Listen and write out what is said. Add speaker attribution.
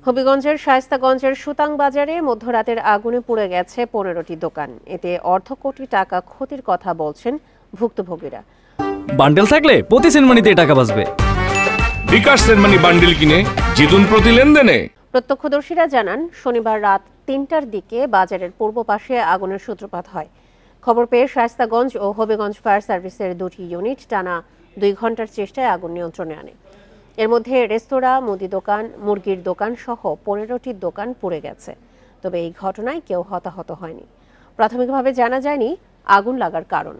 Speaker 1: হবিগঞ্জের শায়েস্তাগঞ্জের সুতাং বাজারে মধ্যরাতের আগুনে পুড়ে গেছে 15টি দোকান। এতে অর্ধ কোটি টাকা ক্ষতির কথা বলছেন ভুক্তভোগীরা।
Speaker 2: বান্ডেল থাকলে প্রতি সেনমানিতে টাকা বাঁচবে।
Speaker 3: বিকাশ সেনমানি বান্ডেল কিনে জিতুন প্রতি লেনদেনে।
Speaker 1: প্রত্যক্ষদর্শীরা জানান, শনিবার রাত 3টার দিকে বাজারের পূর্ব পাশে আগুনের সূত্রপাত হয়। খবর পেয়ে শায়েস্তাগঞ্জ ও হবিগঞ্জ ফায়ার সার্ভিসের 2টি ইউনিট টানা 2 ঘন্টার চেষ্টায় আগুন নিয়ন্ত্রণে আনে। এর মধ্যে রেস্তোরাঁ, মুদি দোকান, মুরগির দোকান সহ 15টি দোকান পুড়ে গেছে। তবে এই ঘটনায় কেউ হতাহত হয়নি। প্রাথমিকভাবে জানা যায়নি আগুন লাগার কারণ।